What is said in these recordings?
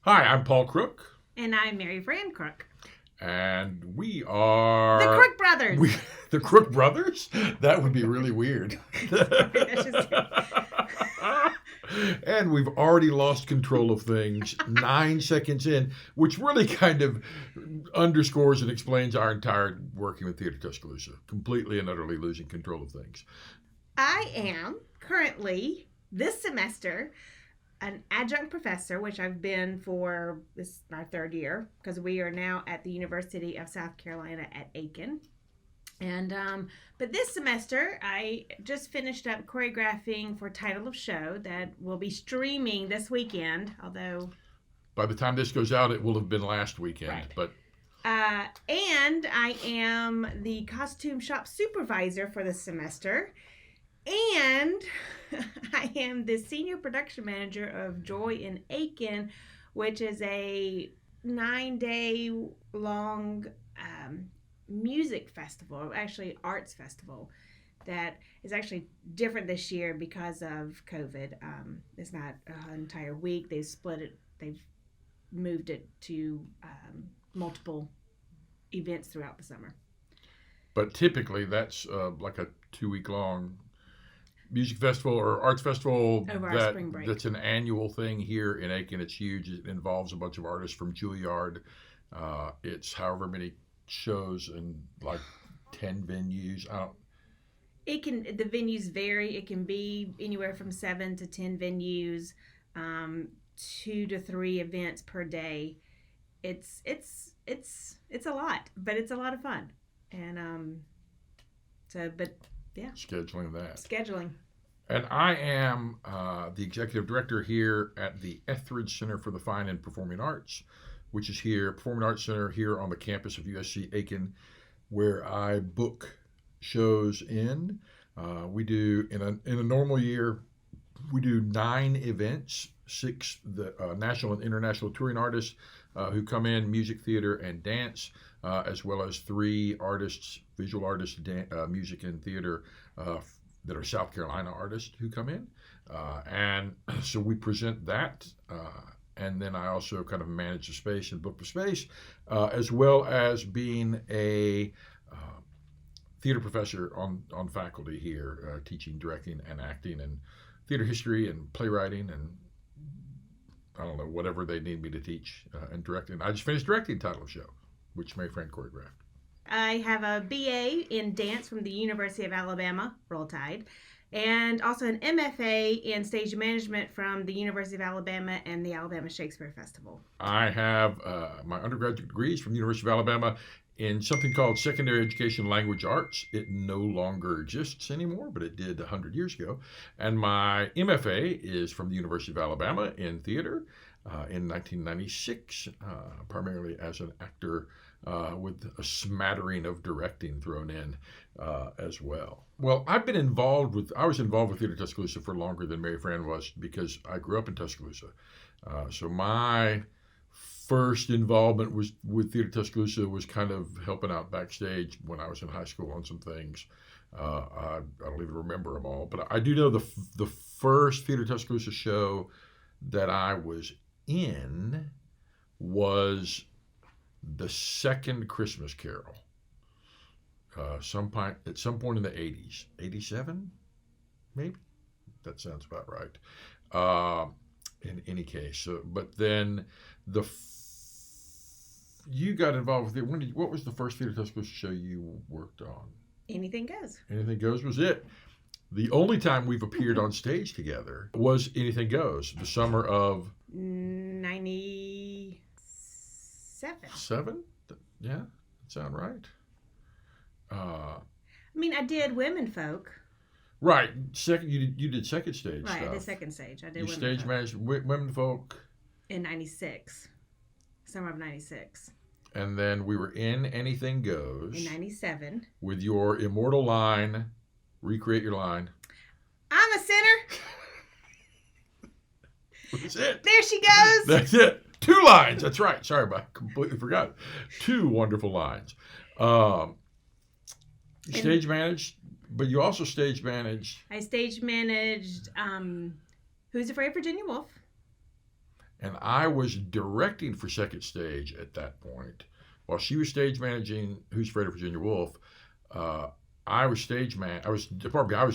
Hi, I'm Paul Crook. And I'm Mary Fran Crook. And we are... The Crook Brothers. The Crook Brothers? That would be really weird. And we've already lost control of things 9 seconds in, which really kind of underscores and explains our entire working with Theatre Tuscaloosa. Completely and utterly losing control of things. I am currently, this semester, an adjunct professor, which I've been for this my third year, because we are now at the University of South Carolina at Aiken. And but this semester, I just finished up choreographing for Title of Show that will be streaming this weekend, although... By the time this goes out, it will have been last weekend. Right. But and I am the costume shop supervisor for this semester. And I am the senior production manager of Joy in Aiken, which is a 9-day long music festival, actually arts festival, that is actually different this year because of COVID. It's not an entire week. They've split it. They've moved it to multiple events throughout the summer. But typically that's like a 2-week long music festival or arts festival over our spring break. That's an annual thing here in Aiken. It's huge. It involves a bunch of artists from Juilliard. It's however many shows and like 10 venues. The venues vary. It can be anywhere from 7 to 10 venues, 2 to 3 events per day. It's a lot, but it's a lot of fun. And yeah. Scheduling. And I am the executive director here at the Etheridge Center for the Fine and Performing Arts, which is here, Performing Arts Center here on the campus of USC Aiken, where I book shows in. We do, in a normal year, we do 9 events, 6 national and international touring artists who come in, music, theater, and dance, as well as 3 artists, visual artists, music and theater, that are South Carolina artists who come in. And so we present that, and then I also kind of manage the space and book the space, as well as being a theater professor on faculty here, teaching, directing, and acting, and theater history, and playwriting, and I don't know, whatever they need me to teach and directing. I just finished directing Title of Show, which Mary Fran choreographed. I have a BA in dance from the University of Alabama, Roll Tide, and also an MFA in stage management from the University of Alabama and the Alabama Shakespeare Festival. I have my undergraduate degrees from the University of Alabama in something called Secondary Education Language Arts. It no longer exists anymore, but it did 100 years ago. And my MFA is from the University of Alabama in theater in 1996, primarily as an actor with a smattering of directing thrown in as well. Well, I was involved with Theatre Tuscaloosa for longer than Mary Fran was because I grew up in Tuscaloosa. So my first involvement with Theatre Tuscaloosa was kind of helping out backstage when I was in high school on some things. I don't even remember them all, but I do know the first Theatre Tuscaloosa show that I was in was The Second Christmas Carol. At some point in the 80s, 87, maybe. That sounds about right. In any case, but then you got involved with it. What was the first Theatre Tuscaloosa show you worked on? Anything Goes. Anything Goes was it. The only time we've appeared on stage together was Anything Goes, the summer of 97. 7? Yeah, that sound right. I did Women Folk. Right. You did second stage right, stuff. I did second stage. I did You stage managed Women Folk. In 96. Summer of 96. And then we were in Anything Goes. In 97. With your immortal line, recreate your line. I'm a sinner. That's it. There she goes. That's it. 2 lines. That's right. Sorry, I completely forgot. 2 wonderful lines. Stage managed, but you also stage managed. I stage managed Who's Afraid of Virginia Woolf. And I was directing for Second Stage at that point. While she was stage managing Who's Afraid of Virginia Woolf, I was I was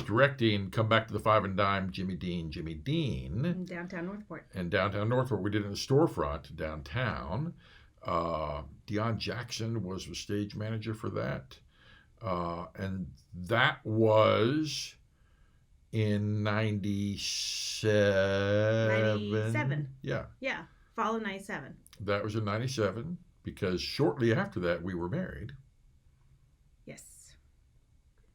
directing Come Back to the Five and Dime, Jimmy Dean. In downtown Northport. In downtown Northport. We did it in the storefront downtown. Deion Jackson was the stage manager for that. And that was in 97. 97. Yeah. Yeah, fall of 97. That was in 97 because shortly after that we were married. Yes.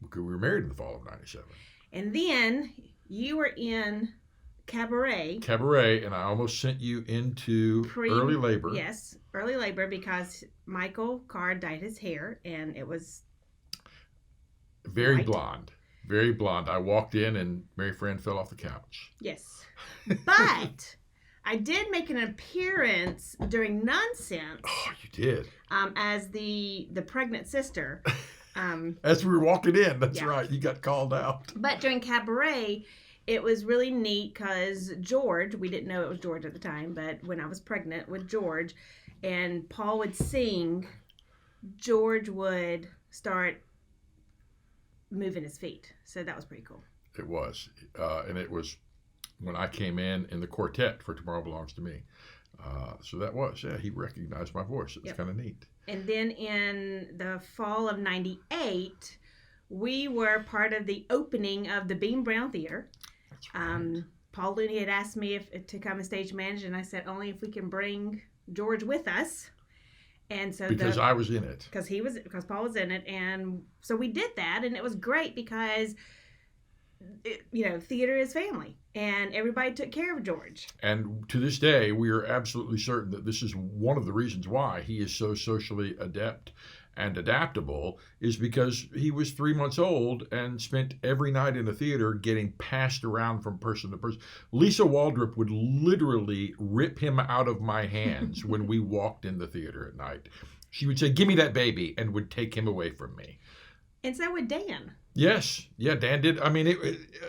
Because we were married in the fall of 97. And then you were in Cabaret. Cabaret, and I almost sent you into early labor. Yes, early labor because Michael Carr dyed his hair and it was very white. blonde. Very blonde. I walked in and Mary Fran fell off the couch. Yes. But I did make an appearance during Nonsense. Oh, you did. As the pregnant sister. As we were walking in, that's Yeah. right. You got called out. But during Cabaret, it was really neat because George, we didn't know it was George at the time, but when I was pregnant with George and Paul would sing, George would start moving his feet. So that was pretty cool. It was. And it was when I came in the quartet for Tomorrow Belongs to Me. So that was, he recognized my voice. It was kind of neat. And then in the fall of 98, we were part of the opening of the Bean Brown Theater. That's right. Paul Looney had asked me to come and stage manage, and I said only if we can bring George with us. And so because I was in it. Because Paul was in it, and so we did that, and it was great because theater is family, and everybody took care of George. And to this day, we are absolutely certain that this is one of the reasons why he is so socially adept and adaptable, is because he was 3 months old and spent every night in the theater getting passed around from person to person. Lisa Waldrop would literally rip him out of my hands when we walked in the theater at night. She would say, "Give me that baby," and would take him away from me. And so would Dan. Yes, yeah, Dan did. I mean,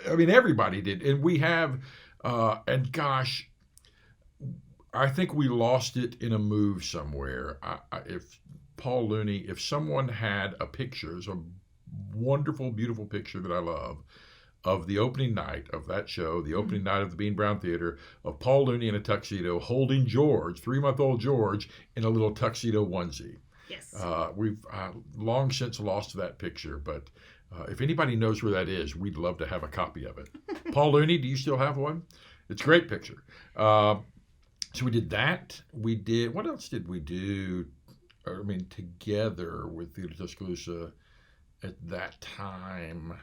everybody did, and we have, and gosh, I think we lost it in a move somewhere. If Paul Looney, if someone had a picture, it's a wonderful, beautiful picture that I love, of the opening night of that show, the opening night of the Bean Brown Theater, of Paul Looney in a tuxedo holding George, 3-month-old George, in a little tuxedo onesie. Yes. We've long since lost that picture, but if anybody knows where that is, we'd love to have a copy of it. Paul Looney, do you still have one? It's a great picture. So we did that. What else did we do? I mean, together with Theatre Tuscaloosa at that time.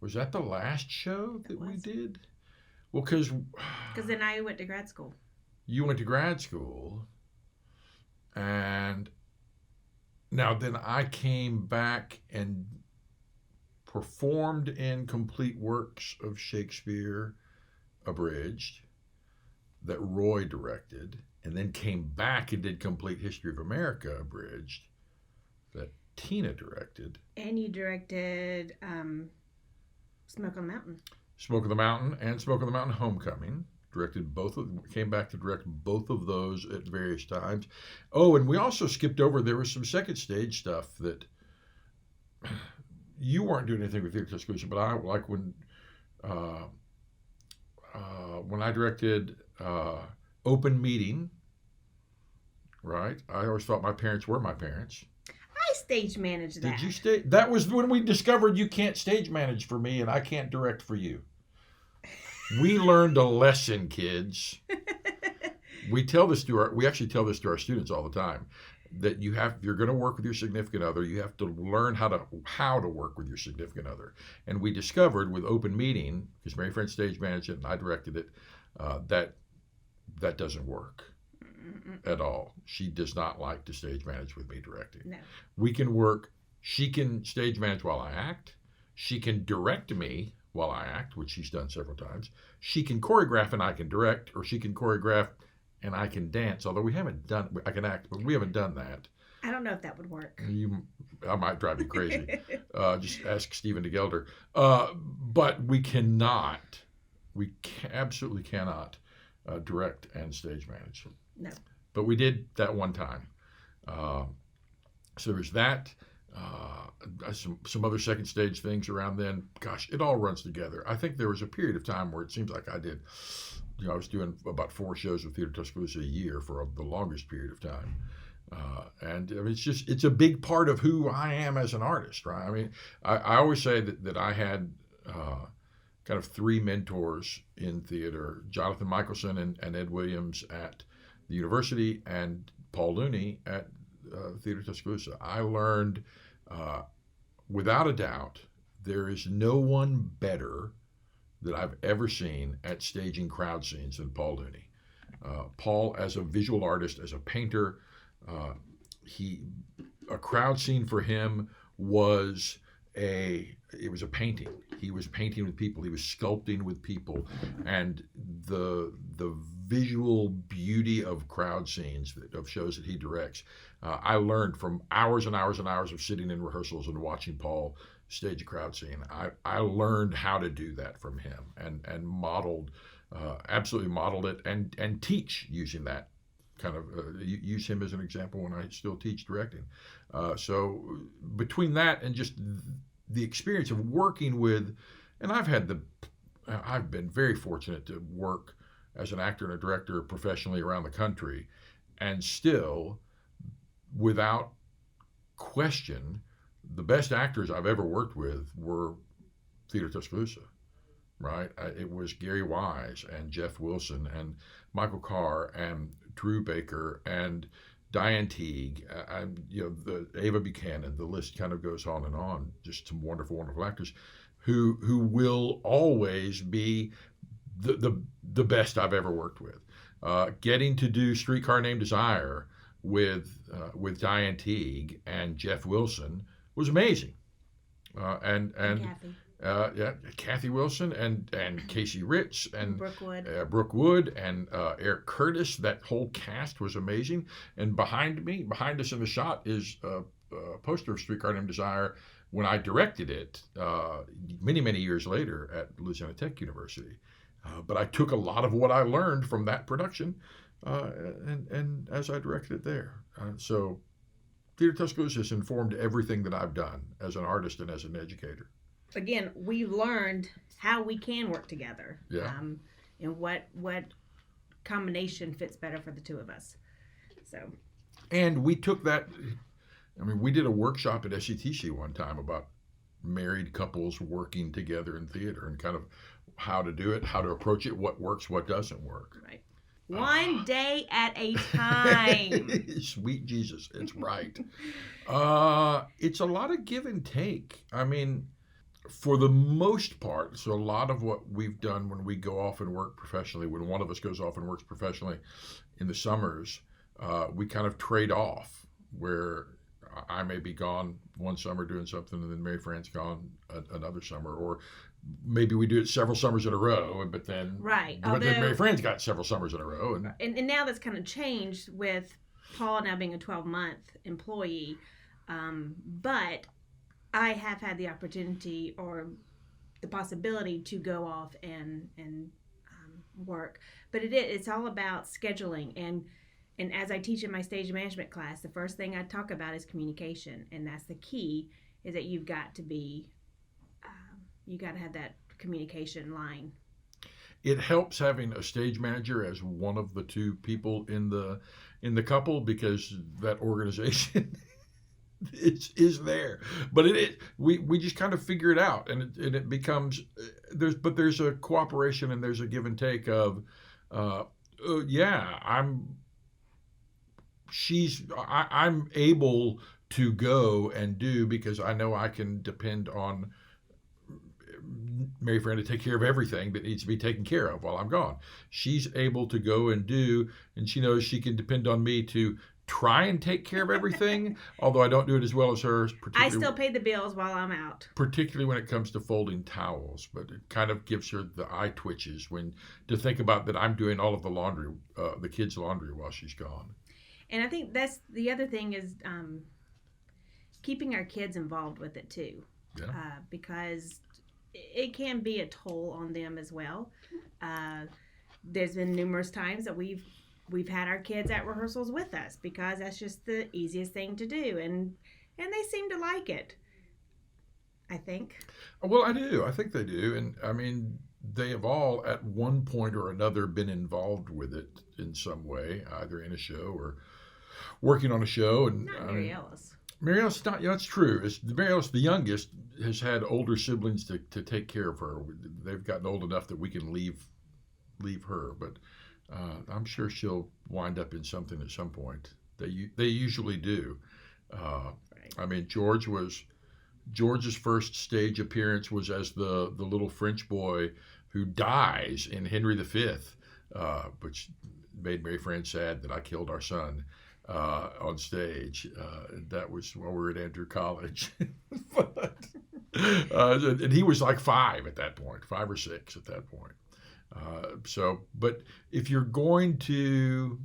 Was that the last show that we did? Well, because then I went to grad school. You went to grad school, and now then I came back and performed in complete works of Shakespeare abridged that Roy directed, and then came back and did Complete History of America abridged that Tina directed. And you directed Smoke on the Mountain. Smoke on the Mountain and Smoke on the Mountain Homecoming. Came back to direct both of those at various times. Oh, and we also skipped over, there was some Second Stage stuff that you weren't doing anything with Theatre Tuscaloosa, but I like when I directed Open Meeting, right? I always thought my parents were my parents. I stage managed that. Did you stage? That was when we discovered you can't stage manage for me and I can't direct for you. We learned a lesson, kids. We actually tell this to our students all the time, that if you're going to work with your significant other, you have to learn how to work with your significant other. And we discovered with Open Meeting, because Mary Fran stage managed it and I directed it, that doesn't work at all. She does not like to stage manage with me directing. No. We can work. She can stage manage while I act. She can direct me while I act, which she's done several times. She can choreograph and I can direct, or she can choreograph and I can dance, although I can act, but we haven't done that. I don't know if that would work. I might drive you crazy. Just ask Stephen DeGelder. But we absolutely cannot direct and stage manage. No. But we did that one time. So there's that. Some other second stage things around then. Gosh, it all runs together. I think there was a period of time where it seems like I did, I was doing about 4 shows with Theatre Tuscaloosa a year for the longest period of time. And I mean, it's a big part of who I am as an artist, right? I mean, I always say that I had kind of 3 mentors in theater: Jonathan Michelson and Ed Williams at the university, and Paul Looney at Theatre Tuscaloosa. I learned, without a doubt, there is no one better that I've ever seen at staging crowd scenes than Paul Looney. Paul, as a visual artist, as a painter, a crowd scene for him was a painting. He was painting with people. He was sculpting with people, and the visual beauty of crowd scenes of shows that he directs. I learned from hours and hours and hours of sitting in rehearsals and watching Paul stage a crowd scene. I learned how to do that from him, and absolutely modeled it, and teach using that kind of use him as an example when I still teach directing. So between that and just the experience of working with, and I've been very fortunate to work as an actor and a director professionally around the country, and still, without question, the best actors I've ever worked with were Theatre Tuscaloosa, right? It was Gary Wise and Jeff Wilson and Michael Carr and Drew Baker and Diane Teague, the Ava Buchanan. The list kind of goes on and on. Just some wonderful, wonderful actors who will always be the best I've ever worked with. Getting to do Streetcar Named Desire with Diane Teague and Jeff Wilson was amazing. And Kathy Wilson and Casey Ritz and Brooke Wood and Eric Curtis. That whole cast was amazing. And behind us in the shot is a poster of Streetcar Named Desire when I directed it many, many years later at Louisiana Tech University. But I took a lot of what I learned from that production and as I directed it there. So Theatre Tuscaloosa has informed everything that I've done as an artist and as an educator. Again, we learned how we can work together. Yeah. And what combination fits better for the two of us. So. And we took that. I mean, we did a workshop at SETC one time about married couples working together in theater and kind of how to do it, how to approach it, what works, what doesn't work. Right. One day at a time. Sweet Jesus, it's right. It's a lot of give and take. I mean, for the most part, so a lot of what we've done when we go off and work professionally, when one of us goes off and works professionally in the summers, we kind of trade off, where I may be gone one summer doing something and then Mary Fran's gone another summer, or maybe we do it several summers in a row, but then then Mary Fran's got several summers in a row. And now that's kind of changed with Paul now being a 12-month employee, but I have had the opportunity or the possibility to go off and work. But it's all about scheduling. And as I teach in my stage management class, the first thing I talk about is communication. And that's the key, is that you've got to have that communication line. It helps having a stage manager as one of the two people in the couple, because that organization is there. But we just kind of figure it out, and it becomes there's a cooperation and there's a give and take of I'm able to go and do, because I know I can depend on Mary Fran to take care of everything that needs to be taken care of while I'm gone. She's able to go and do, and she knows she can depend on me to try and take care of everything, although I don't do it as well as her. I still pay the bills while I'm out. Particularly when it comes to folding towels, but it kind of gives her the eye twitches to think about that I'm doing all of the laundry, the kids' laundry, while she's gone. And I think that's the other thing is keeping our kids involved with it too, because it can be a toll on them as well. there's been numerous times that we've had our kids at rehearsals with us because that's just the easiest thing to do, and they seem to like it, I think. Well, I do. I think they do. And I mean, they have all at one point or another been involved with it in some way, either in a show or working on a show. And Not Mary Ellis. Mary Ellis, not, that's true. Mary Ellis, the youngest, has had older siblings to take care of her. They've gotten old enough that we can leave her, but I'm sure she'll wind up in something at some point. They usually do. Right. I mean, George's first stage appearance was as the little French boy who dies in Henry V, which made Mary Fran sad that I killed our son on stage. That was while we were at Andrew College. And he was like 5 at that point, 5 or 6 at that point. But if you're going to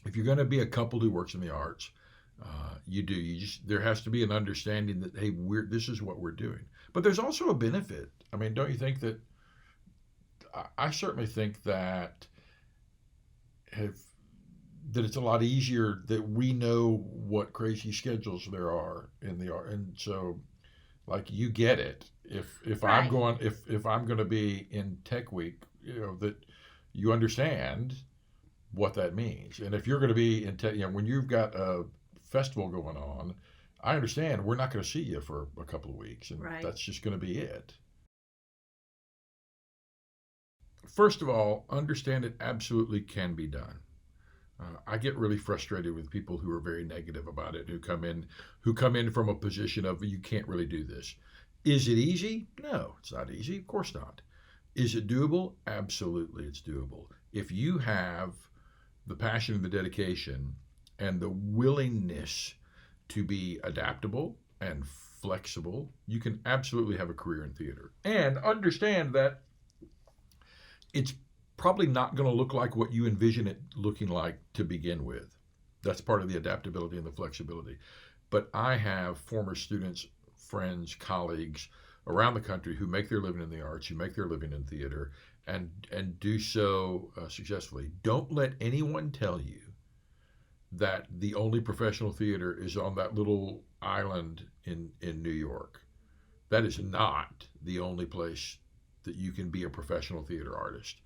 be a couple who works in the arts, there has to be an understanding that, hey, this is what we're doing. But there's also a benefit. I mean, don't you think that? I certainly think that it's a lot easier that we know what crazy schedules there are in the art, and so like you get it. If Right. I'm going to be in Tech Week, that you understand what that means. And if you're going to be in Tech, when you've got a festival going on, I understand we're not going to see you for a couple of weeks, and Right. that's just going to be it. First of all, understand it absolutely can be done. I get really frustrated with people who are very negative about it, who come in from a position of, you can't really do this. Is it easy? No, it's not easy. Of course not. Is it doable? Absolutely, it's doable. If you have the passion and the dedication and the willingness to be adaptable and flexible, you can absolutely have a career in theater. And understand that it's probably not going to look like what you envision it looking like to begin with. That's part of the adaptability and the flexibility. But I have former students, friends, colleagues around the country who make their living in the arts, who make their living in theater, and do so successfully. Don't let anyone tell you that the only professional theater is on that little island in New York. That is not the only place that you can be a professional theater artist.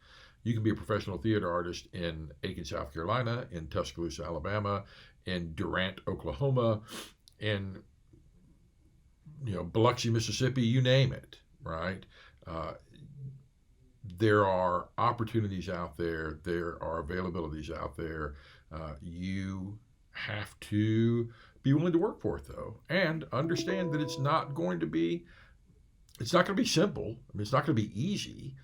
You can be a professional theater artist in Aiken, South Carolina, in Tuscaloosa, Alabama, in Durant, Oklahoma, in Biloxi, Mississippi, you name it, right? There are opportunities out there. There are availabilities out there. You have to be willing to work for it, though, and understand that it's not going to be simple. I mean, it's not going to be easy,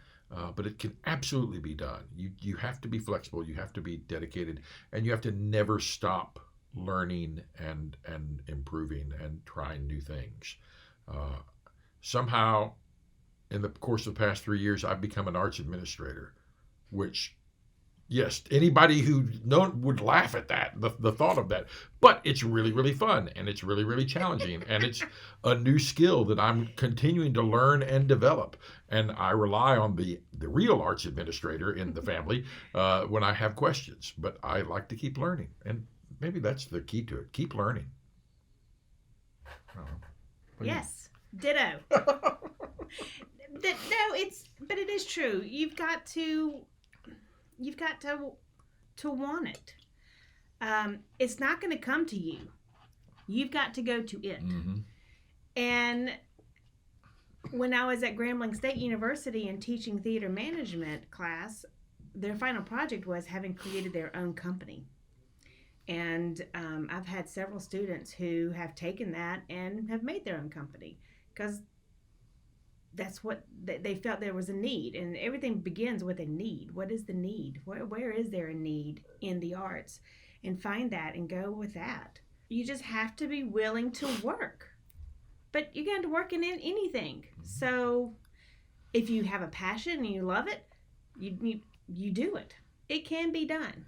but it can absolutely be done. You have to be flexible. You have to be dedicated, and you have to never stop learning and improving and trying new things. Somehow, in the course of the past 3 years, I've become an arts administrator, which, yes, anybody who would laugh at that, the thought of that. But it's really, really fun, and it's really, really challenging, and it's a new skill that I'm continuing to learn and develop. And I rely on the real arts administrator in the family when I have questions. But I like to keep learning, and maybe that's the key to it. Keep learning. Yes, ditto. But it is true. You've got to want it. It's not going to come to you. You've got to go to it. Mm-hmm. And when I was at Grambling State University and teaching theater management class, their final project was having created their own company. And I've had several students who have taken that and have made their own company because that's what they felt there was a need. And everything begins with a need. What is the need? Where is there a need in the arts? And find that and go with that. You just have to be willing to work. But you're going to work in anything. So if you have a passion and you love it, you do it. It can be done.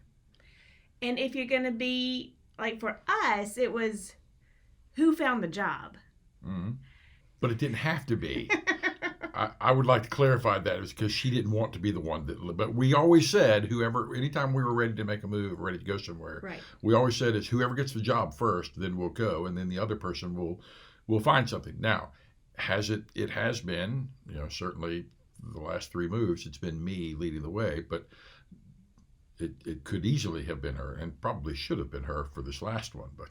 And if you're going to be, like for us, it was who found the job. Mm-hmm. But it didn't have to be. I would like to clarify that is because she didn't want to be the one that. But we always said anytime we were ready to make a move, ready to go somewhere, Right. we always said it's whoever gets the job first, then we'll go, and then the other person will find something. Now, it has been, certainly the last 3 moves, it's been me leading the way, but it could easily have been her, and probably should have been her for this last one, but.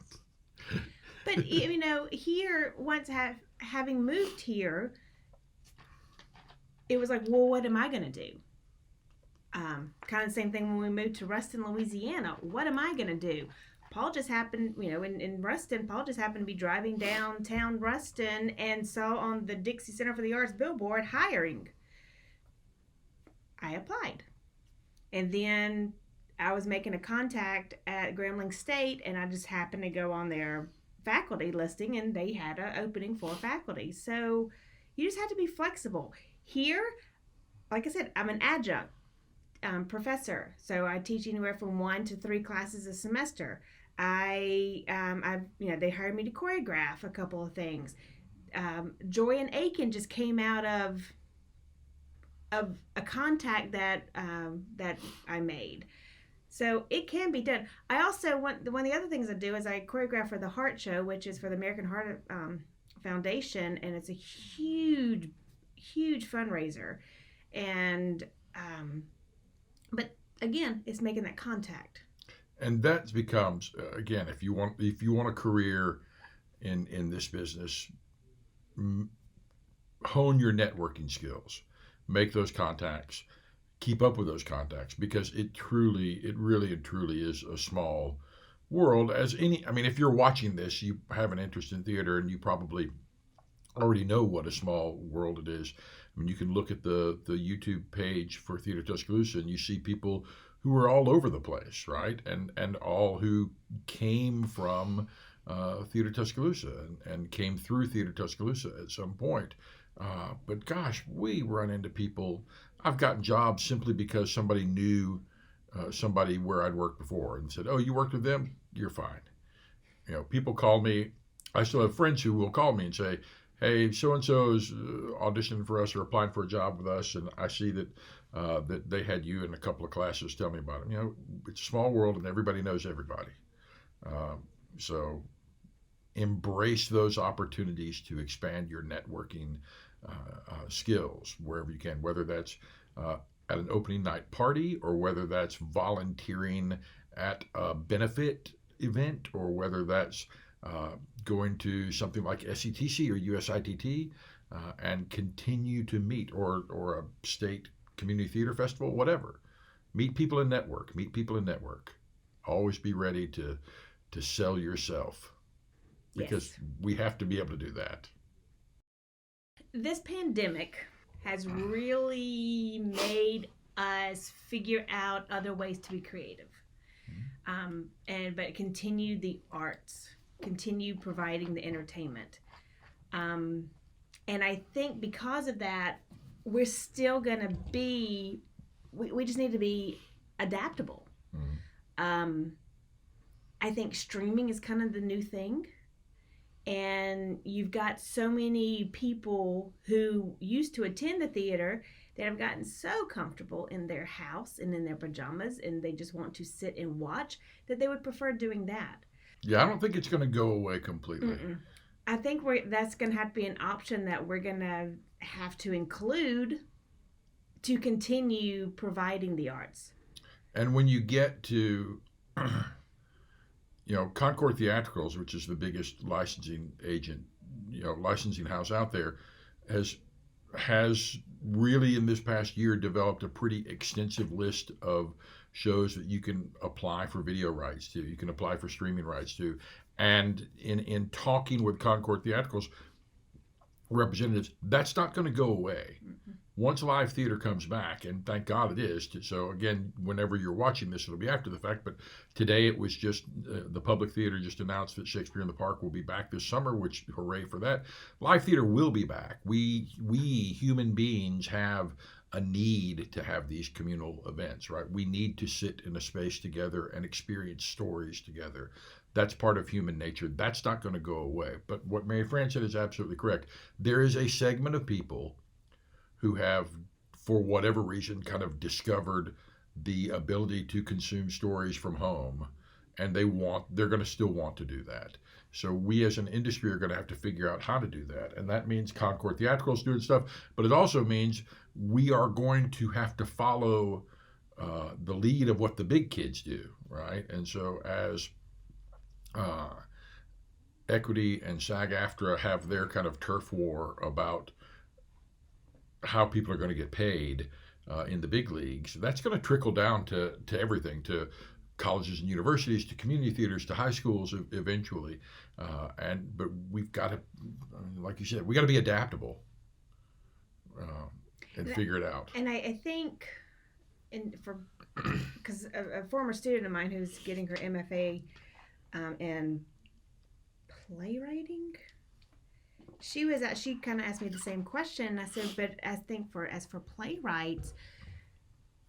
But here, once having moved here, it was like, well, what am I going to do? Kind of the same thing when we moved to Ruston, Louisiana. What am I going to do? Paul just happened, in Ruston, Paul just happened to be driving downtown Ruston and saw on the Dixie Center for the Arts billboard hiring. I applied. And then I was making a contact at Grambling State, and I just happened to go on their faculty listing, and they had an opening for faculty. So you just have to be flexible. Here, like I said, I'm an adjunct professor, so I teach anywhere from 1 to 3 classes a semester. They hired me to choreograph a couple of things. Joy and Aiken just came out of a contact that I made. So it can be done. I also one of the other things I do is I choreograph for the Heart Show, which is for the American Heart Foundation, and it's a huge fundraiser. And but again, it's making that contact. And that becomes again, if you want a career in this business, hone your networking skills, make those contacts, keep up with those contacts, because it really and truly is a small world. If you're watching this, you have an interest in theater, and you probably already know what a small world it is. You can look at the YouTube page for Theatre Tuscaloosa, and you see people who are all over the place, right? And all who came from Theatre Tuscaloosa and came through Theatre Tuscaloosa at some point. But gosh, we run into people. I've gotten jobs simply because somebody knew somebody where I'd worked before and said, "Oh, you worked with them? You're fine." People call me. I still have friends who will call me and say, "Hey, so-and-so is auditioning for us or applying for a job with us, and I see that that they had you in a couple of classes. Tell me about it." It's a small world, and everybody knows everybody. So embrace those opportunities to expand your networking skills wherever you can, whether that's at an opening night party, or whether that's volunteering at a benefit event, or whether that's going to something like SETC or USITT and continue to meet, or a state community theater festival, whatever. Meet people and network. Always be ready to sell yourself, because we have to be able to do that. This pandemic has really made us figure out other ways to be creative, but continue the arts, continue providing the entertainment, and I think because of that, we're still gonna be. We just need to be adaptable. I think streaming is kind of the new thing. And you've got so many people who used to attend the theater that have gotten so comfortable in their house and in their pajamas, and they just want to sit and watch, that they would prefer doing that. Yeah, I don't think it's going to go away completely. I think that's going to have to be an option that we're going to have to include to continue providing the arts. And when you get to Concord Theatricals, which is the biggest licensing house out there, has really in this past year developed a pretty extensive list of shows that you can apply for video rights to. You can apply for streaming rights to. And in talking with Concord Theatricals representatives, that's not going to go away. Once live theater comes back, and thank God it is. So again, whenever you're watching this, it'll be after the fact, but today it was just, the Public Theater just announced that Shakespeare in the Park will be back this summer, which hooray for that. Live theater will be back. We human beings have a need to have these communal events, right? We need to sit in a space together and experience stories together. That's part of human nature. That's not going to go away. But what Mary Fran said is absolutely correct. There is a segment of people who have, for whatever reason, kind of discovered the ability to consume stories from home, and they're going to still want to do that. So we as an industry are going to have to figure out how to do that, and that means Concord Theatrical's doing stuff, but it also means we are going to have to follow the lead of what the big kids do, right? And so as Equity and SAG-AFTRA have their kind of turf war about how people are going to get paid in the big leagues, that's going to trickle down to everything, to colleges and universities, to community theaters, to high schools eventually. But we've got to, like you said, we got to be adaptable and figure it out. And I think, because a former student of mine who's getting her MFA in playwriting, she kind of asked me the same question. I said, but I think as for playwrights,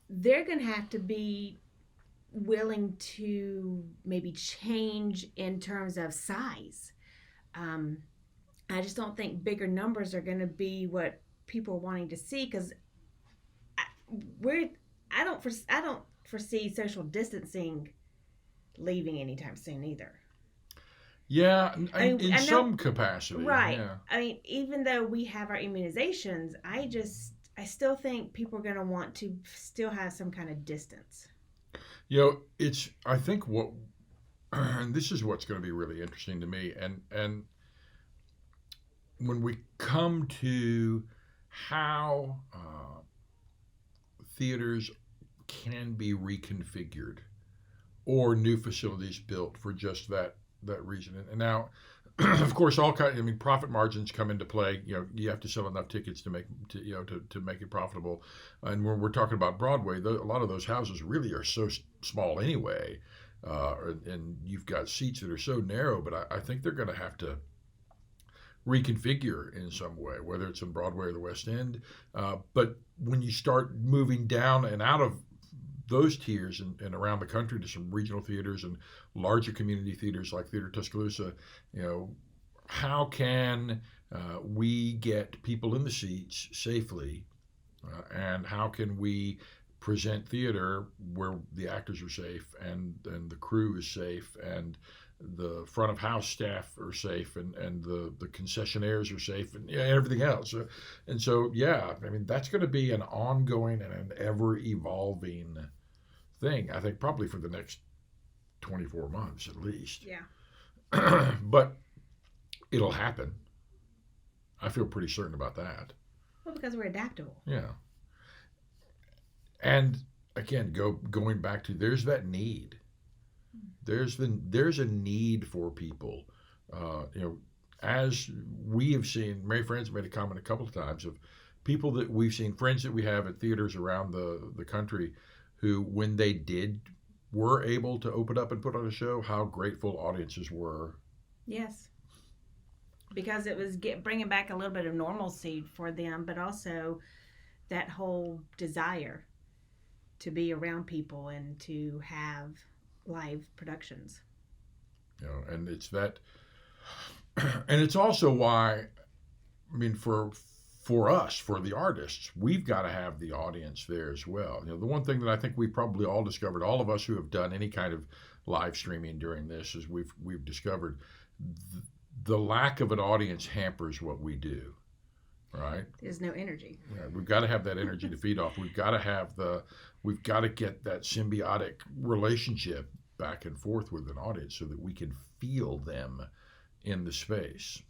they're going to have to be willing to maybe change in terms of size. I just don't think bigger numbers are going to be what people are wanting to see, because I don't foresee social distancing leaving anytime soon either. Yeah, in some capacity. Right. Yeah. I mean, even though we have our immunizations, I still think people are going to want to still have some kind of distance. I think and this is what's going to be really interesting to me, and when we come to how theaters can be reconfigured or new facilities built for just that reason. And now, of course, profit margins come into play. You have to sell enough tickets to make it profitable. And when we're talking about Broadway, a lot of those houses really are so small anyway, and you've got seats that are so narrow. But I think they're going to have to reconfigure in some way, whether it's in Broadway or the West End. But when you start moving down and out of those tiers and around the country to some regional theaters and larger community theaters like Theatre Tuscaloosa, how can we get people in the seats safely, and how can we present theater where the actors are safe and the crew is safe and the front of house staff are safe and the concessionaires are safe and everything else. So that's going to be an ongoing and an ever evolving thing, I think, probably for the next 24 months at least. Yeah. But it'll happen. I feel pretty certain about that. Well, because we're adaptable. Yeah. And again, going back to, there's that need. There's a need for people. As we have seen, Mary Fran's made a comment a couple of times of people that we've seen, friends that we have at theaters around the country, who, when they were able to open up and put on a show, how grateful audiences were. Yes. Because it was bringing back a little bit of normalcy for them, but also that whole desire to be around people and to have live productions. And it's that, and it's also why, for us, for the artists, we've got to have the audience there as well. The one thing that I think we probably all discovered, all of us who have done any kind of live streaming during this, is we've discovered the lack of an audience hampers what we do, right? There's no energy. Yeah, we've got to have that energy to feed off. We've got to get that symbiotic relationship back and forth with an audience so that we can feel them in the space.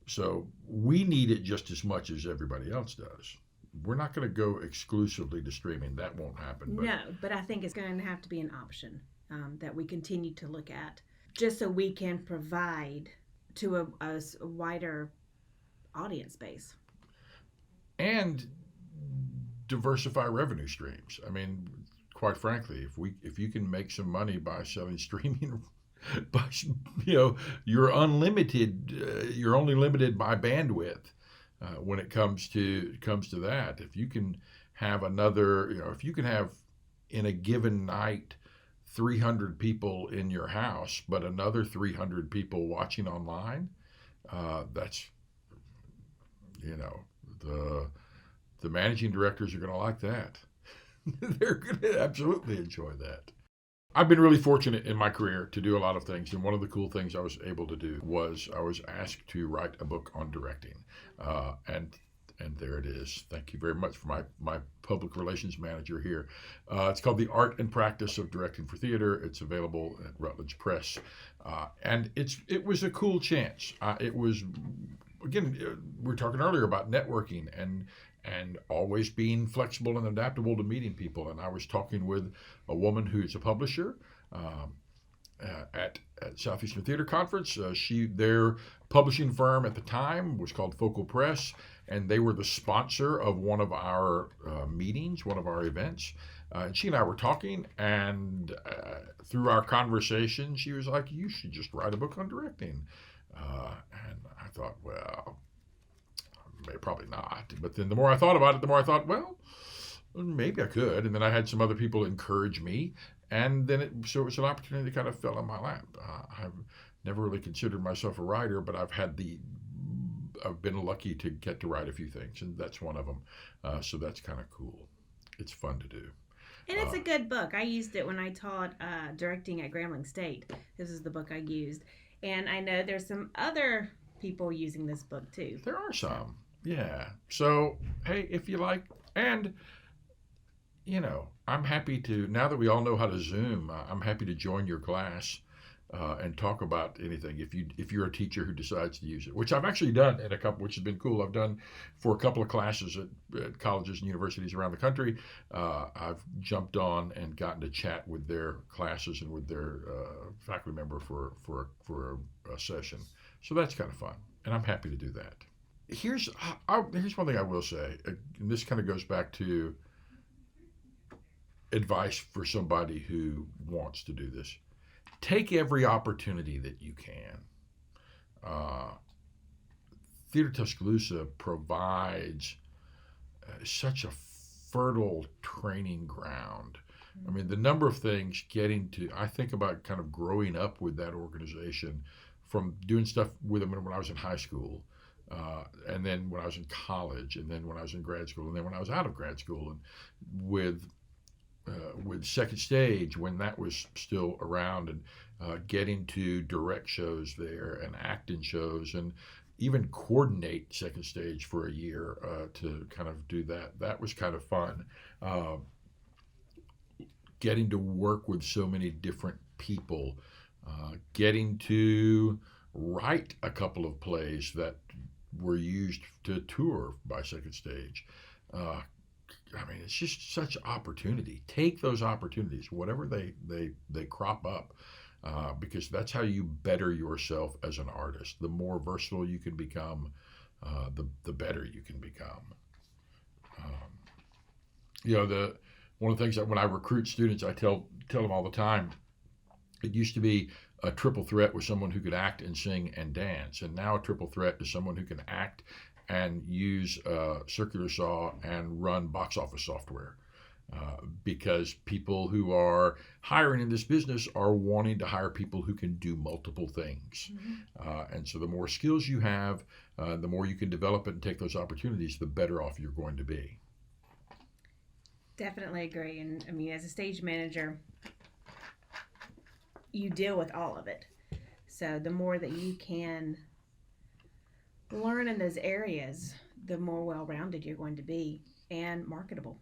So we need it just as much as everybody else does. We're not going to go exclusively to streaming. That won't happen. But I think it's going to have to be an option that we continue to look at, just so we can provide to a wider audience base. And diversify revenue streams. Quite frankly, if you can make some money by selling streaming, but you're unlimited. You're only limited by bandwidth when it comes to that. If you can have if you can have in a given night 300 people in your house, but another 300 people watching online, that's the managing directors are going to like that. They're going to absolutely enjoy that. I've been really fortunate in my career to do a lot of things, and one of the cool things I was able to do was I was asked to write a book on directing, and there it is. Thank you very much for my public relations manager here. It's called The Art and Practice of Directing for Theater. It's available at Routledge Press, and it was a cool chance. It was, again, we were talking earlier about networking and always being flexible and adaptable to meeting people. And I was talking with a woman who's a publisher at Southeastern Theater Conference. Their publishing firm at the time was called Focal Press, and they were the sponsor of one of our meetings, one of our events. And she and I were talking, and through our conversation, she was like, "You should just write a book on directing." And I thought, well, probably not. But then the more I thought about it, the more I thought, well, maybe I could. And then I had some other people encourage me. And then so it was an opportunity that kind of fell in my lap. I've never really considered myself a writer, but I've been lucky to get to write a few things, and that's one of them. So that's kind of cool. It's fun to do. And it's a good book. I used it when I taught directing at Grambling State. This is the book I used. And I know there's some other people using this book too. There are some. Yeah. So, hey, if you like, and, I'm happy to, now that we all know how to Zoom, I'm happy to join your class and talk about anything if you're a teacher who decides to use it, which I've actually done in a couple, which has been cool. I've done for a couple of classes at colleges and universities around the country. I've jumped on and gotten to chat with their classes and with their faculty member for a session. So that's kind of fun, and I'm happy to do that. Here's one thing I will say, and this kind of goes back to advice for somebody who wants to do this. Take every opportunity that you can. Theatre Tuscaloosa provides such a fertile training ground. I mean, the number of things I think about kind of growing up with that organization, from doing stuff with them when I was in high school, and then when I was in college, and then when I was in grad school, and then when I was out of grad school, and with Second Stage when that was still around, and getting to direct shows there and act in shows and even coordinate Second Stage for a year to kind of do that. That was kind of fun. Getting to work with so many different people, getting to write a couple of plays that were used to tour by Second Stage. I mean, it's just such opportunity. Take those opportunities, whatever they crop up, because that's how you better yourself as an artist. The more versatile you can become, the better you can become. One of the things that when I recruit students, I tell them all the time, it used to be a triple threat was someone who could act and sing and dance, and now a triple threat is someone who can act and use circular saw and run box office software, because people who are hiring in this business are wanting to hire people who can do multiple things. Mm-hmm. And so the more skills you have, the more you can develop it and take those opportunities, the better off you're going to be. Definitely agree. And I mean, as a stage manager, you deal with all of it. So the more that you can learn in those areas, the more well-rounded you're going to be and marketable.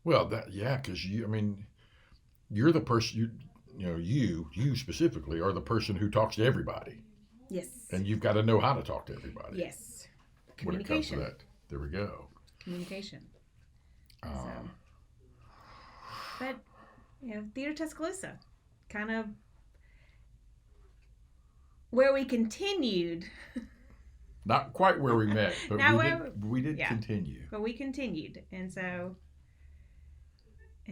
Well, because you're the person, you specifically are the person who talks to everybody. Yes. And you've got to know how to talk to everybody. Yes. Communication. When it comes to that. There we go. Communication. But, Theatre Tuscaloosa, kind of where we continued. Not quite where we met, but we did continue. But we continued. And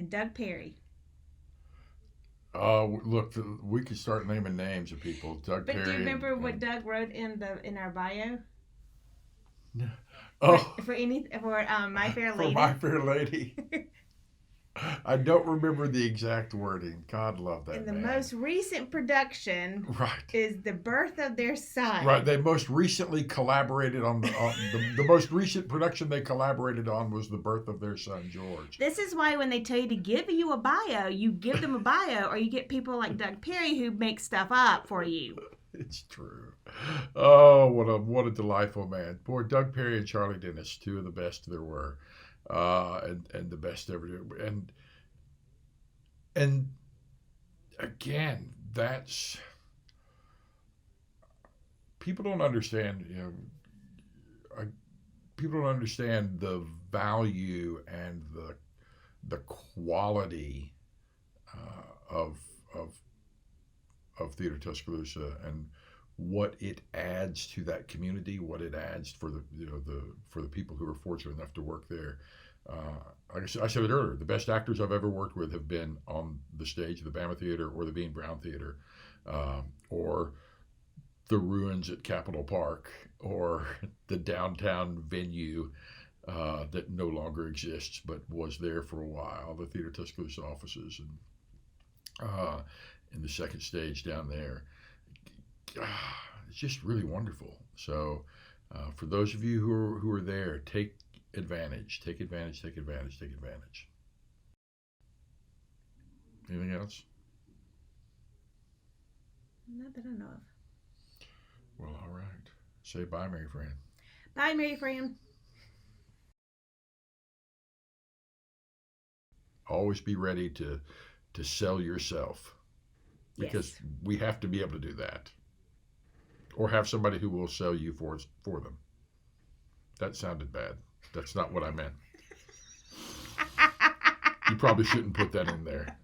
Doug Perry. Look, we could start naming names of people. Doug Perry. But do you remember what Doug wrote in our bio? Oh. For My Fair Lady. For My Fair Lady. I don't remember the exact wording. God love that And the man. most recent production Right. is the birth of their son. Right. They most recently collaborated on the most recent production they collaborated on was the birth of their son, George. This is why when they tell you to give you a bio, you give them a bio, or you get people like Doug Perry who make stuff up for you. It's true. Oh, what a delightful man. Boy, Doug Perry and Charlie Dennis, two of the best there were, and the best ever. And again, that's people don't understand. People don't understand the value and the quality of Theatre Tuscaloosa and what it adds to that community, what it adds for the people who are fortunate enough to work there. Like I said it earlier, the best actors I've ever worked with have been on the stage of the Bama Theater or the Bean Brown Theater, or the ruins at Capitol Park, or the downtown venue that no longer exists but was there for a while, the Theatre Tuscaloosa offices, and in the second stage down there. It's just really wonderful. So for those of you who are there, take advantage. Anything else? Not that I know of. Well, all right. Say bye, Mary Fran. Bye, Mary Fran. Always be ready to sell yourself, because we have to be able to do that, or have somebody who will sell you for them. That sounded bad. That's not what I meant. You probably shouldn't put that in there.